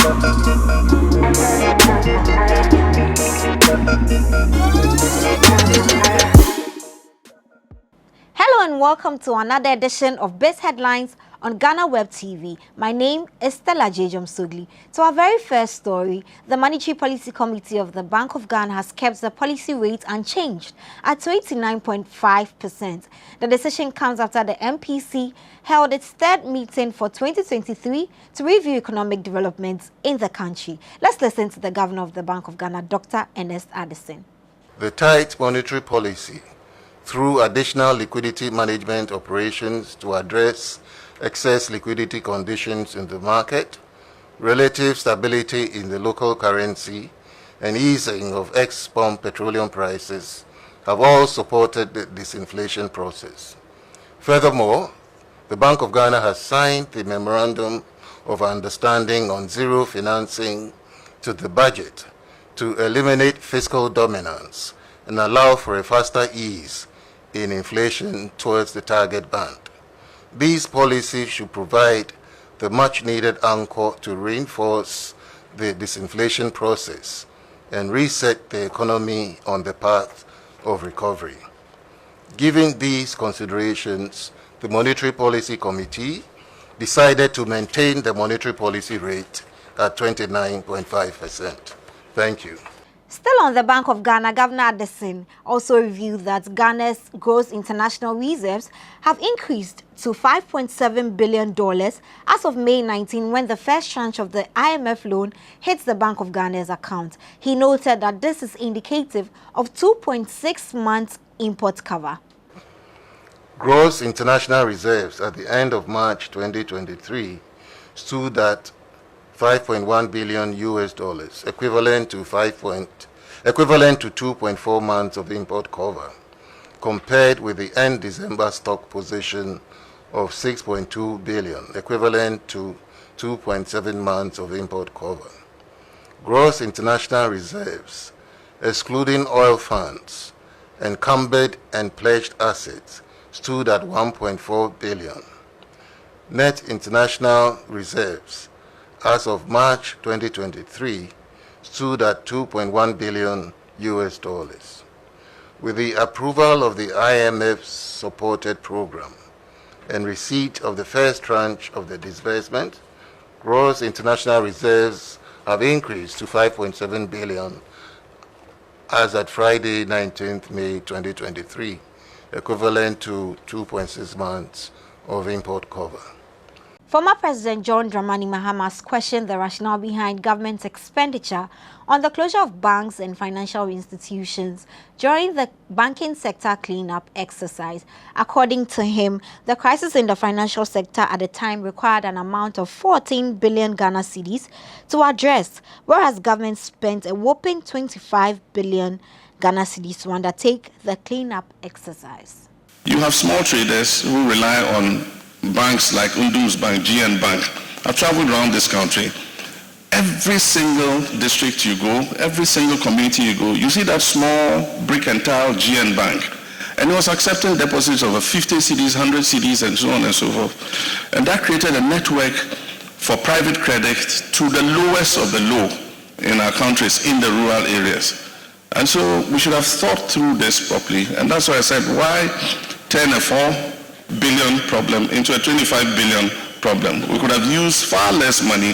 Hello and welcome to another edition of Biz Headlines on GhanaWeb TV. My name is Stella Jejom Sugli. To our very first story, the Monetary Policy Committee of the Bank of Ghana has kept the policy rate unchanged at 29.5%. The decision comes after the MPC held its third meeting for 2023 to review economic developments in the country. Let's listen to the Governor of the Bank of Ghana, Dr. Ernest Addison. The tight monetary policy through additional liquidity management operations to address excess liquidity conditions in the market, relative stability in the local currency, and easing of ex-pump petroleum prices have all supported the disinflation process. Furthermore, the Bank of Ghana has signed the Memorandum of Understanding on zero financing to the budget to eliminate fiscal dominance and allow for a faster ease in inflation towards the target band. These policies should provide the much-needed anchor to reinforce the disinflation process and reset the economy on the path of recovery. Given these considerations, the Monetary Policy Committee decided to maintain the monetary policy rate at 29.5%. Thank you. Still on the Bank of Ghana, Governor Addison also revealed that Ghana's gross international reserves have increased to $5.7 billion as of May 19 when the first tranche of the IMF loan hits the Bank of Ghana's account. He noted that this is indicative of 2.6 months import cover. Gross international reserves at the end of March 2023 stood at $5.1 billion equivalent to 2.4 months of import cover, compared with the end December stock position of $6.2 billion, equivalent to 2.7 months of import cover. Gross international reserves, excluding oil funds, encumbered and pledged assets, stood at $1.4 billion. Net international reserves as of March 2023 stood at $2.1 billion. With the approval of the IMF's supported program and receipt of the first tranche of the disbursement, gross international reserves have increased to $5.7 billion as at Friday, 19th May 2023, equivalent to 2.6 months of import cover. Former President John Dramani Mahama has questioned the rationale behind government expenditure on the closure of banks and financial institutions during the banking sector cleanup exercise. According to him, the crisis in the financial sector at the time required an amount of 14 billion Ghana cedis to address, whereas government spent a whopping 25 billion Ghana cedis to undertake the cleanup exercise. You have small traders who rely on banks like Undum's Bank, GN Bank. I've traveled around this country. Every single district you go, every single community you go, you see that small brick and tile GN Bank. And it was accepting deposits of 50 CDs, 100 CDs, and so on and so forth. And that created a network for private credit to the lowest of the low in our countries, in the rural areas. And so we should have thought through this properly. And that's why I said, why turn a $4 billion problem into a 25 billion problem? We could have used far less money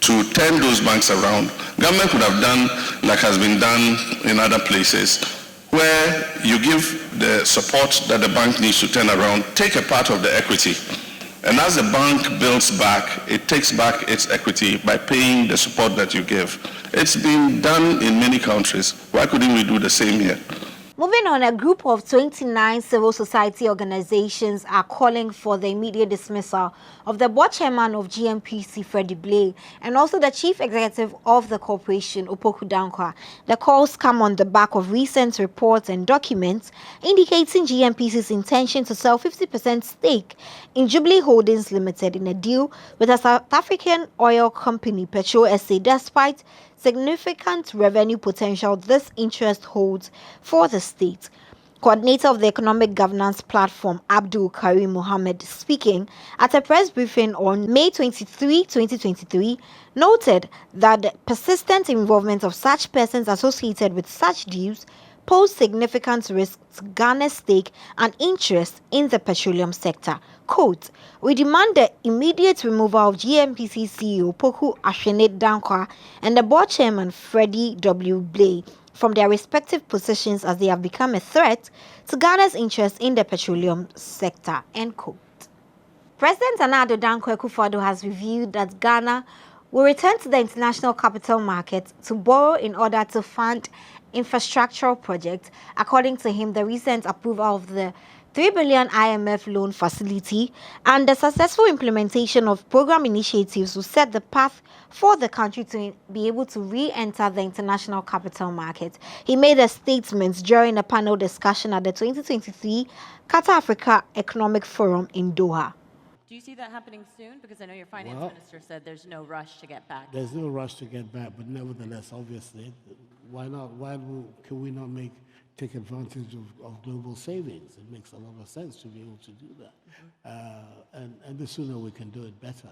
to turn those banks around. Government could have done like has been done in other places, where you give the support that the bank needs to turn around, take a part of the equity, and as the bank builds back, it takes back its equity by paying the support that you give. It's been done in many countries. Why couldn't we do the same here? Moving on, a group of 29 civil society organizations are calling for the immediate dismissal of the board chairman of GNPC, Freddie Blay, and also the chief executive of the corporation, Opoku Dankwa. The calls come on the back of recent reports and documents indicating GNPC's intention to sell 50% stake in Jubilee Holdings Limited in a deal with a South African oil company, Petro SA, despite significant revenue potential this interest holds for the state. Coordinator of the Economic Governance Platform, Abdul Karim Mohammed, speaking at a press briefing on May 23, 2023, noted that the persistent involvement of such persons associated with such deals pose significant risks to Ghana's stake and interest in the petroleum sector. Quote, "We demand the immediate removal of GNPC CEO Poku Ashene Dankwa and the board chairman Freddie W. Blay from their respective positions as they have become a threat to Ghana's interest in the petroleum sector." End quote. President Nana Addo Dankwa Akufo-Addo has revealed that Ghana will return to the international capital market to borrow in order to fund infrastructural projects. According to him, the recent approval of the 3 billion IMF loan facility and the successful implementation of program initiatives will set the path for the country to be able to re-enter the international capital market. He made a statement during a panel discussion at the 2023 Qatar Africa Economic Forum in Doha. Do you see that happening soon? Because I know your finance minister said there's no rush to get back. There's no rush to get back, but nevertheless, obviously, why not? Can we not take advantage of global savings? It makes a lot of sense to be able to do that. And the sooner we can do it, better.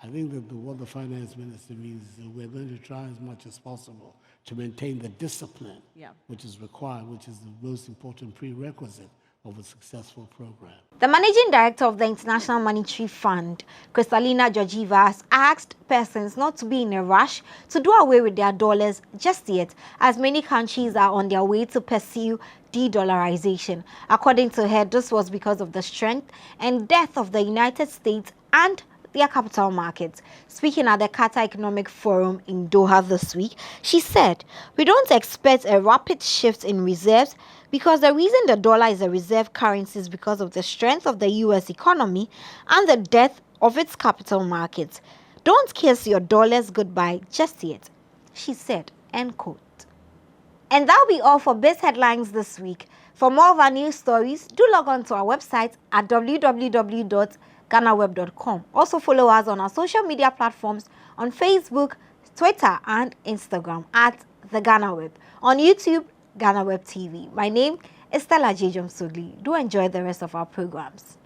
I think that what the finance minister means is that we're going to try as much as possible to maintain the discipline which is required, which is the most important prerequisite of a successful program. The managing director of the International Monetary Fund, Kristalina Georgieva, has asked persons not to be in a rush to do away with their dollars just yet, as many countries are on their way to pursue de-dollarization. According to her, this was because of the strength and depth of the United States and their capital markets. Speaking at the Qatar Economic Forum in Doha this week, she said, "We don't expect a rapid shift in reserves because the reason the dollar is a reserve currency is because of the strength of the US economy and the depth of its capital markets. Don't kiss your dollars goodbye just yet," she said. End quote. And that'll be all for Biz Headlines this week. For more of our news stories, do log on to our website at www.GhanaWeb.com. Also follow us on our social media platforms on Facebook, Twitter, and Instagram at The GhanaWeb. On YouTube, GhanaWeb TV. My name is Stella Sugli. Do enjoy the rest of our programs.